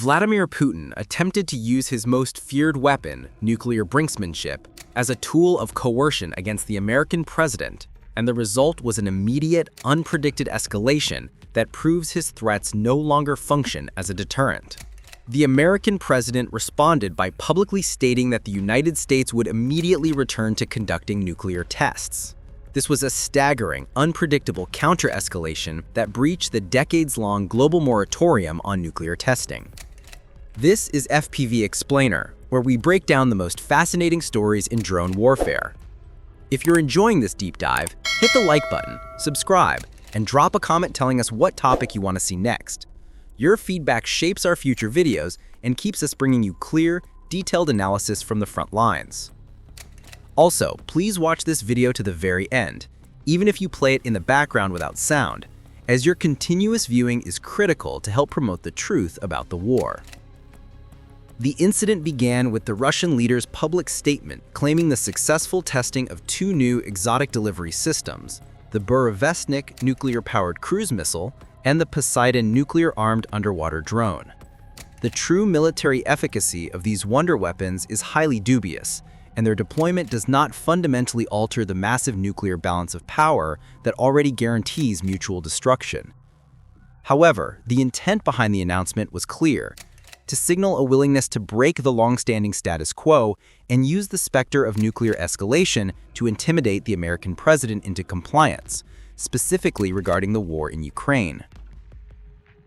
Vladimir Putin attempted to use his most feared weapon, nuclear brinksmanship, as a tool of coercion against the American president, and the result was an immediate, unpredicted escalation that proves his threats no longer function as a deterrent. The American president responded by publicly stating that the United States would immediately return to conducting nuclear tests. This was a staggering, unpredictable counter-escalation that breached the decades-long global moratorium on nuclear testing. This is FPV Explainer, where we break down the most fascinating stories in drone warfare. If you're enjoying this deep dive, hit the like button, subscribe, and drop a comment telling us what topic you want to see next. Your feedback shapes our future videos and keeps us bringing you clear, detailed analysis from the front lines. Also, please watch this video to the very end, even if you play it in the background without sound, as your continuous viewing is critical to help promote the truth about the war. The incident began with the Russian leader's public statement claiming the successful testing of two new exotic delivery systems, the Burevestnik nuclear-powered cruise missile and the Poseidon nuclear-armed underwater drone. The true military efficacy of these wonder weapons is highly dubious, and their deployment does not fundamentally alter the massive nuclear balance of power that already guarantees mutual destruction. However, the intent behind the announcement was clear: to signal a willingness to break the long-standing status quo and use the specter of nuclear escalation to intimidate the American president into compliance, specifically regarding the war in Ukraine.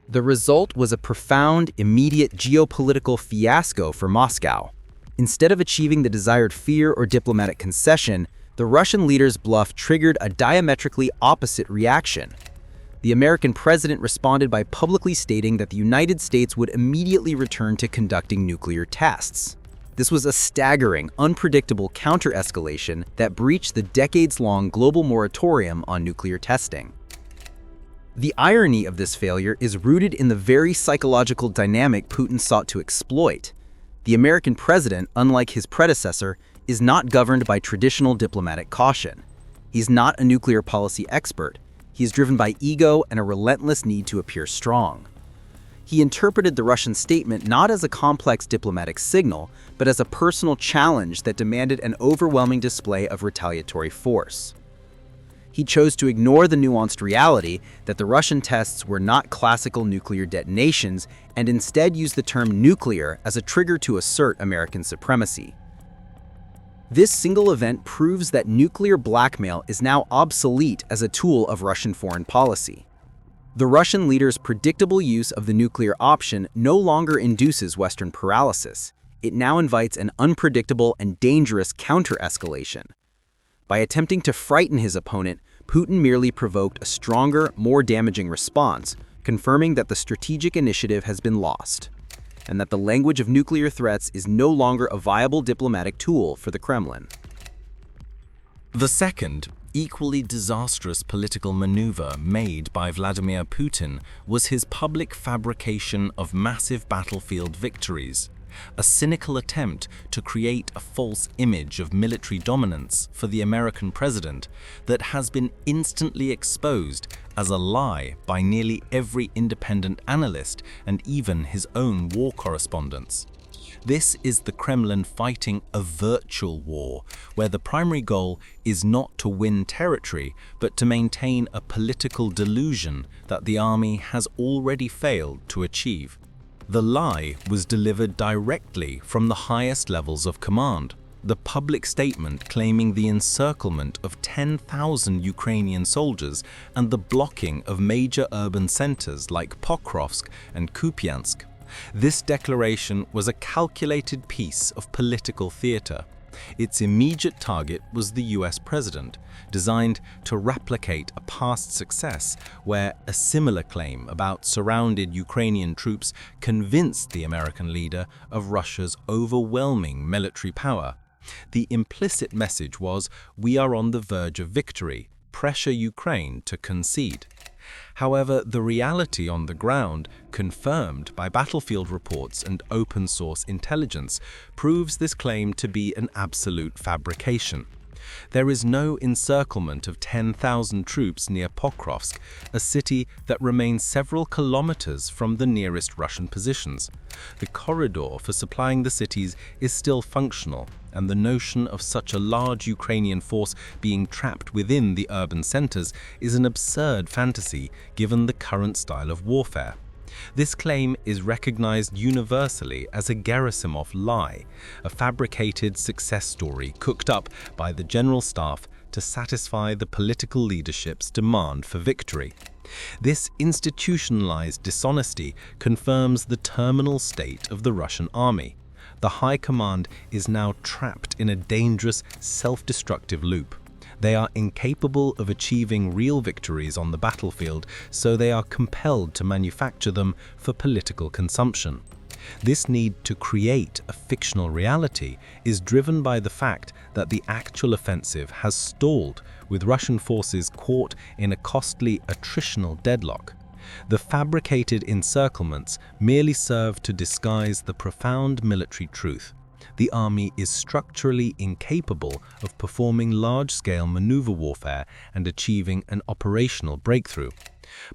The result was a profound, immediate geopolitical fiasco for Moscow. Instead of achieving the desired fear or diplomatic concession, the Russian leader's bluff triggered a diametrically opposite reaction. The American president responded by publicly stating that the United States would immediately return to conducting nuclear tests. This was a staggering, unpredictable counter-escalation that breached the decades-long global moratorium on nuclear testing. The irony of this failure is rooted in the very psychological dynamic Putin sought to exploit. The American president, unlike his predecessor, is not governed by traditional diplomatic caution. He's not a nuclear policy expert. He is driven by ego and a relentless need to appear strong. He interpreted the Russian statement not as a complex diplomatic signal, but as a personal challenge that demanded an overwhelming display of retaliatory force. He chose to ignore the nuanced reality that the Russian tests were not classical nuclear detonations and instead used the term nuclear as a trigger to assert American supremacy. This single event proves that nuclear blackmail is now obsolete as a tool of Russian foreign policy. The Russian leader's predictable use of the nuclear option no longer induces Western paralysis. It now invites an unpredictable and dangerous counter-escalation. By attempting to frighten his opponent, Putin merely provoked a stronger, more damaging response, confirming that the strategic initiative has been lost, and that the language of nuclear threats is no longer a viable diplomatic tool for the Kremlin. The second, equally disastrous political maneuver made by Vladimir Putin was his public fabrication of massive battlefield victories, a cynical attempt to create a false image of military dominance for the American president that has been instantly exposed as a lie by nearly every independent analyst and even his own war correspondents. This is the Kremlin fighting a virtual war, where the primary goal is not to win territory, but to maintain a political delusion that the army has already failed to achieve. The lie was delivered directly from the highest levels of command. The public statement claiming the encirclement of 10,000 Ukrainian soldiers and the blocking of major urban centers like Pokrovsk and Kupiansk. This declaration was a calculated piece of political theater. Its immediate target was the US president, designed to replicate a past success where a similar claim about surrounded Ukrainian troops convinced the American leader of Russia's overwhelming military power. The implicit message was, "We are on the verge of victory. Pressure Ukraine to concede." However, the reality on the ground, confirmed by battlefield reports and open-source intelligence, proves this claim to be an absolute fabrication. There is no encirclement of 10,000 troops near Pokrovsk, a city that remains several kilometers from the nearest Russian positions. The corridor for supplying the cities is still functional, and the notion of such a large Ukrainian force being trapped within the urban centers is an absurd fantasy given the current style of warfare. This claim is recognized universally as a Gerasimov lie, a fabricated success story cooked up by the General Staff to satisfy the political leadership's demand for victory. This institutionalized dishonesty confirms the terminal state of the Russian army. The High Command is now trapped in a dangerous, self-destructive loop. They are incapable of achieving real victories on the battlefield, so they are compelled to manufacture them for political consumption. This need to create a fictional reality is driven by the fact that the actual offensive has stalled, with Russian forces caught in a costly attritional deadlock. The fabricated encirclements merely serve to disguise the profound military truth. The army is structurally incapable of performing large-scale maneuver warfare and achieving an operational breakthrough.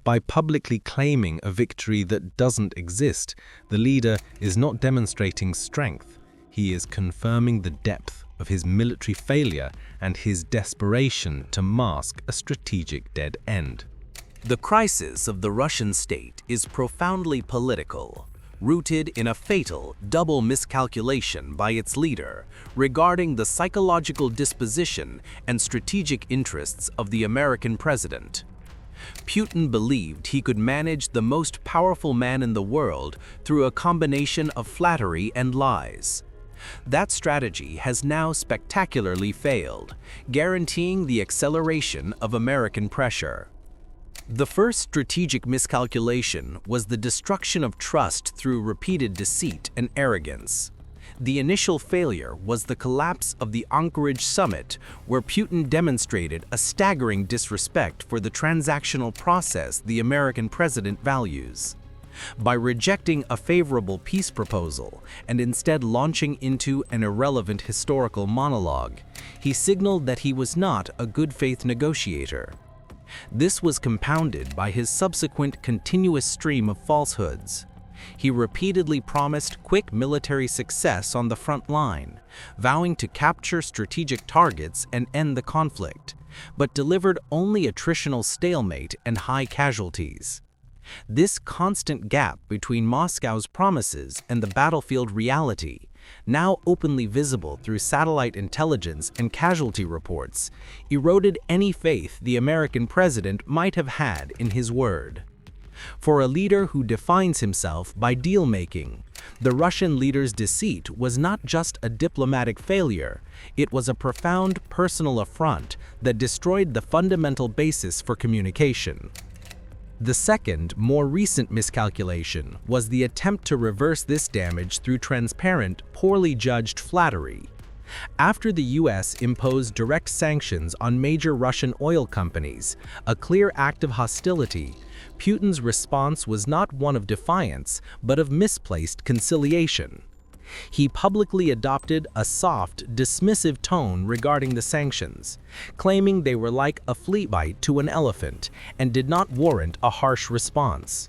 By publicly claiming a victory that doesn't exist, the leader is not demonstrating strength. He is confirming the depth of his military failure and his desperation to mask a strategic dead end. The crisis of the Russian state is profoundly political, rooted in a fatal double miscalculation by its leader regarding the psychological disposition and strategic interests of the American president. Putin believed he could manage the most powerful man in the world through a combination of flattery and lies. That strategy has now spectacularly failed, guaranteeing the acceleration of American pressure. The first strategic miscalculation was the destruction of trust through repeated deceit and arrogance. The initial failure was the collapse of the Anchorage summit, where Putin demonstrated a staggering disrespect for the transactional process the American president values. By rejecting a favorable peace proposal and instead launching into an irrelevant historical monologue, he signaled that he was not a good-faith negotiator. This was compounded by his subsequent continuous stream of falsehoods. He repeatedly promised quick military success on the front line, vowing to capture strategic targets and end the conflict, but delivered only attritional stalemate and high casualties. This constant gap between Moscow's promises and the battlefield reality, now openly visible through satellite intelligence and casualty reports, eroded any faith the American president might have had in his word. For a leader who defines himself by deal-making, the Russian leader's deceit was not just a diplomatic failure, it was a profound personal affront that destroyed the fundamental basis for communication. The second, more recent miscalculation was the attempt to reverse this damage through transparent, poorly judged flattery. After the US imposed direct sanctions on major Russian oil companies, a clear act of hostility, Putin's response was not one of defiance, but of misplaced conciliation. He publicly adopted a soft, dismissive tone regarding the sanctions, claiming they were like a flea bite to an elephant and did not warrant a harsh response.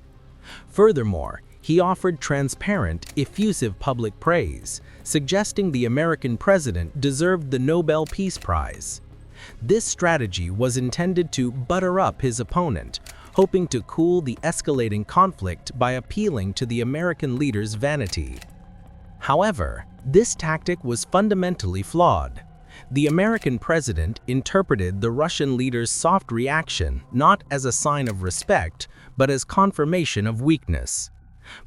Furthermore, he offered transparent, effusive public praise, suggesting the American president deserved the Nobel Peace Prize. This strategy was intended to butter up his opponent, hoping to cool the escalating conflict by appealing to the American leader's vanity. However, this tactic was fundamentally flawed. The American president interpreted the Russian leader's soft reaction not as a sign of respect, but as confirmation of weakness.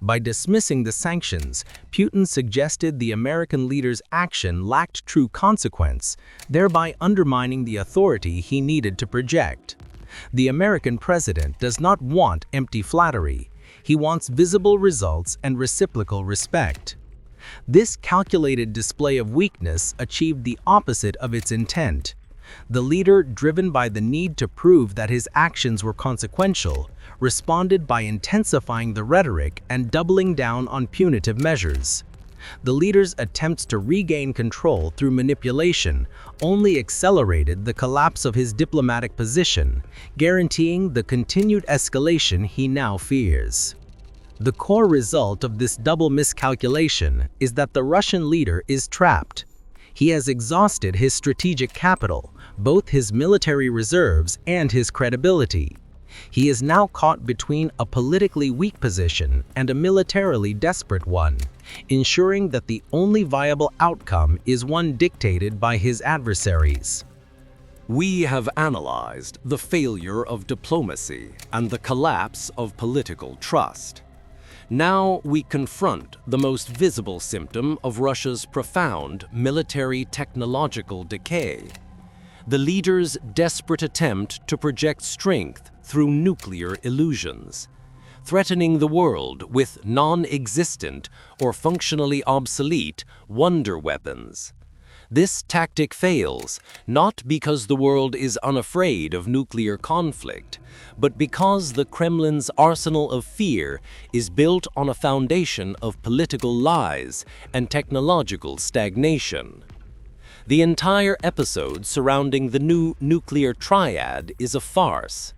By dismissing the sanctions, Putin suggested the American leader's action lacked true consequence, thereby undermining the authority he needed to project. The American president does not want empty flattery. He wants visible results and reciprocal respect. This calculated display of weakness achieved the opposite of its intent. The leader, driven by the need to prove that his actions were consequential, responded by intensifying the rhetoric and doubling down on punitive measures. The leader's attempts to regain control through manipulation only accelerated the collapse of his diplomatic position, guaranteeing the continued escalation he now fears. The core result of this double miscalculation is that the Russian leader is trapped. He has exhausted his strategic capital, both his military reserves and his credibility. He is now caught between a politically weak position and a militarily desperate one, ensuring that the only viable outcome is one dictated by his adversaries. We have analyzed the failure of diplomacy and the collapse of political trust. Now we confront the most visible symptom of Russia's profound military technological decay: the leader's desperate attempt to project strength through nuclear illusions, threatening the world with non-existent or functionally obsolete wonder weapons. This tactic fails not because the world is unafraid of nuclear conflict, but because the Kremlin's arsenal of fear is built on a foundation of political lies and technological stagnation. The entire episode surrounding the new nuclear triad is a farce.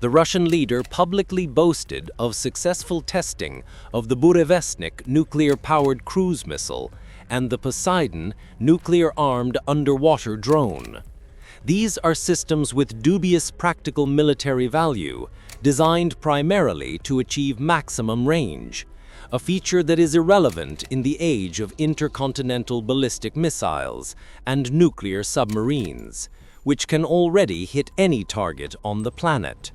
The Russian leader publicly boasted of successful testing of the Burevestnik nuclear-powered cruise missile and the Poseidon nuclear-armed underwater drone. These are systems with dubious practical military value, designed primarily to achieve maximum range, a feature that is irrelevant in the age of intercontinental ballistic missiles and nuclear submarines, which can already hit any target on the planet.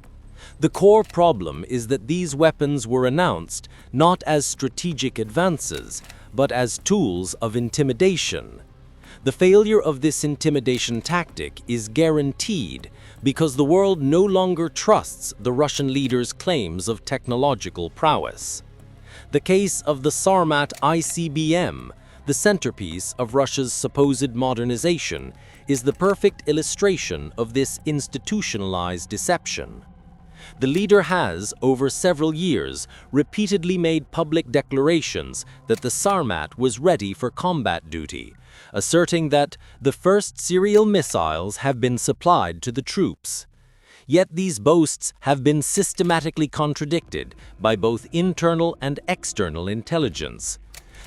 The core problem is that these weapons were announced not as strategic advances, but as tools of intimidation. The failure of this intimidation tactic is guaranteed because the world no longer trusts the Russian leader's claims of technological prowess. The case of the Sarmat ICBM, the centerpiece of Russia's supposed modernization, is the perfect illustration of this institutionalized deception. The leader has, over several years, repeatedly made public declarations that the Sarmat was ready for combat duty, asserting that the first serial missiles have been supplied to the troops. Yet these boasts have been systematically contradicted by both internal and external intelligence.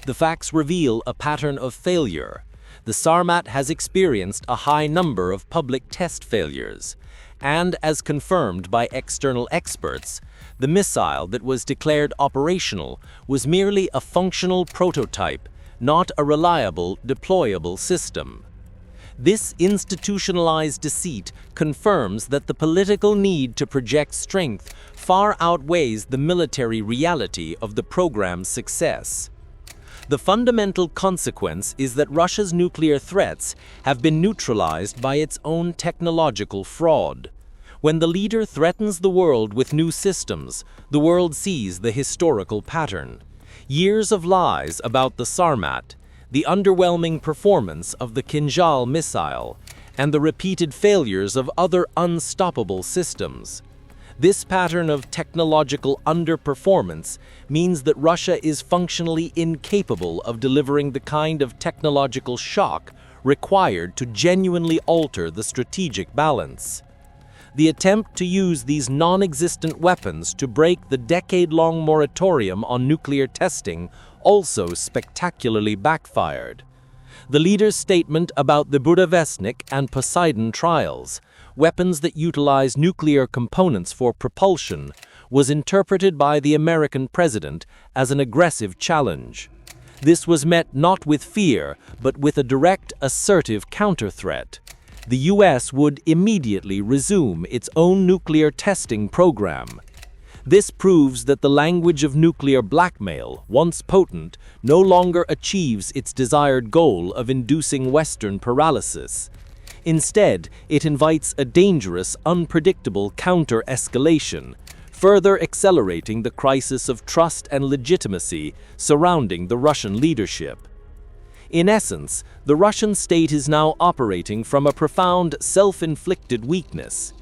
The facts reveal a pattern of failure. The Sarmat has experienced a high number of public test failures. And as confirmed by external experts, the missile that was declared operational was merely a functional prototype, not a reliable, deployable system. This institutionalized deceit confirms that the political need to project strength far outweighs the military reality of the program's success. The fundamental consequence is that Russia's nuclear threats have been neutralized by its own technological fraud. When the leader threatens the world with new systems, the world sees the historical pattern. Years of lies about the Sarmat, the underwhelming performance of the Kinzhal missile, and the repeated failures of other unstoppable systems. This pattern of technological underperformance means that Russia is functionally incapable of delivering the kind of technological shock required to genuinely alter the strategic balance. The attempt to use these non-existent weapons to break the decade-long moratorium on nuclear testing also spectacularly backfired. The leader's statement about the Burevestnik and Poseidon trials, weapons that utilize nuclear components for propulsion, was interpreted by the American president as an aggressive challenge. This was met not with fear, but with a direct, assertive counter-threat. The US would immediately resume its own nuclear testing program. This proves that the language of nuclear blackmail, once potent, no longer achieves its desired goal of inducing Western paralysis. Instead, it invites a dangerous, unpredictable counter-escalation, further accelerating the crisis of trust and legitimacy surrounding the Russian leadership. In essence, the Russian state is now operating from a profound self-inflicted weakness.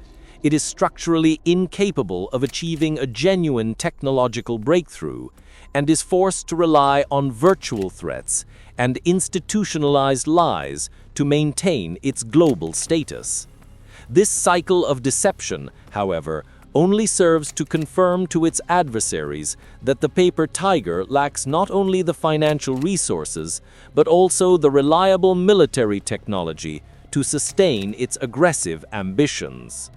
it is structurally incapable of achieving a genuine technological breakthrough and is forced to rely on virtual threats and institutionalized lies to maintain its global status. This cycle of deception, however, only serves to confirm to its adversaries that the paper tiger lacks not only the financial resources, but also the reliable military technology to sustain its aggressive ambitions.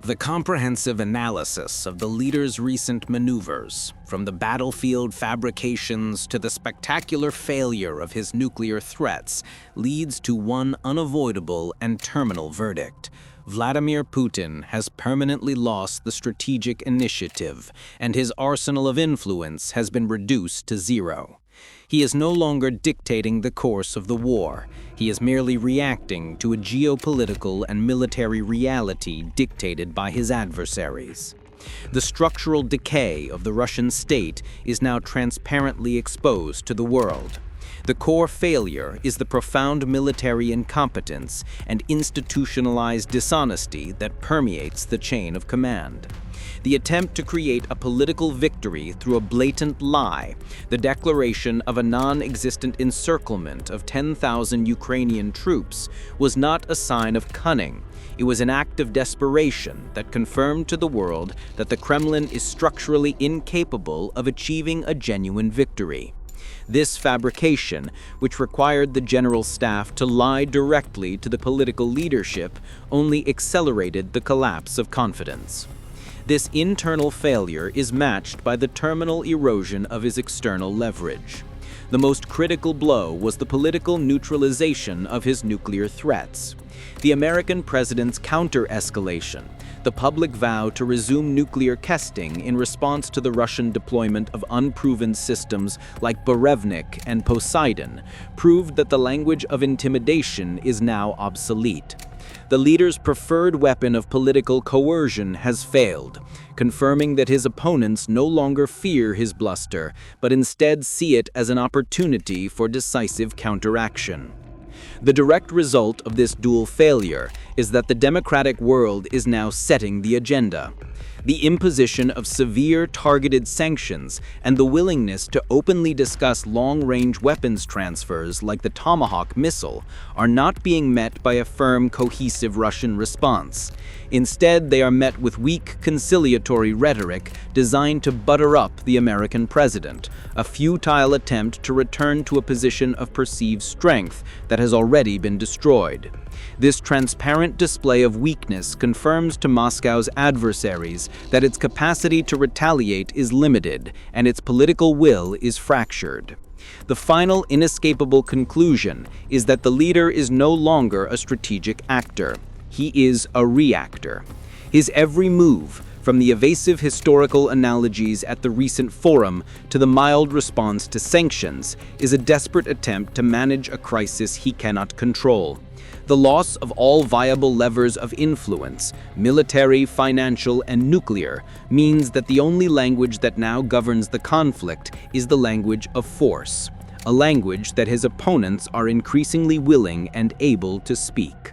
The comprehensive analysis of the leader's recent maneuvers, from the battlefield fabrications to the spectacular failure of his nuclear threats, leads to one unavoidable and terminal verdict. Vladimir Putin has permanently lost the strategic initiative, and his arsenal of influence has been reduced to zero. He is no longer dictating the course of the war. He is merely reacting to a geopolitical and military reality dictated by his adversaries. The structural decay of the Russian state is now transparently exposed to the world. The core failure is the profound military incompetence and institutionalized dishonesty that permeates the chain of command. The attempt to create a political victory through a blatant lie, the declaration of a non-existent encirclement of 10,000 Ukrainian troops, was not a sign of cunning. It was an act of desperation that confirmed to the world that the Kremlin is structurally incapable of achieving a genuine victory. This fabrication, which required the general staff to lie directly to the political leadership, only accelerated the collapse of confidence. This internal failure is matched by the terminal erosion of his external leverage. The most critical blow was the political neutralization of his nuclear threats. The American president's counter-escalation, the public vow to resume nuclear testing in response to the Russian deployment of unproven systems like Burevestnik and Poseidon, proved that the language of intimidation is now obsolete. The leader's preferred weapon of political coercion has failed, confirming that his opponents no longer fear his bluster, but instead see it as an opportunity for decisive counteraction. The direct result of this dual failure is that the democratic world is now setting the agenda. The imposition of severe targeted sanctions and the willingness to openly discuss long-range weapons transfers like the Tomahawk missile are not being met by a firm, cohesive Russian response. Instead, they are met with weak conciliatory rhetoric designed to butter up the American president, a futile attempt to return to a position of perceived strength that has already been destroyed. This transparent display of weakness confirms to Moscow's adversaries that its capacity to retaliate is limited and its political will is fractured. The final inescapable conclusion is that the leader is no longer a strategic actor. He is a reactor. His every move, from the evasive historical analogies at the recent forum to the mild response to sanctions, is a desperate attempt to manage a crisis he cannot control. The loss of all viable levers of influence, military, financial, and nuclear, means that the only language that now governs the conflict is the language of force, a language that his opponents are increasingly willing and able to speak.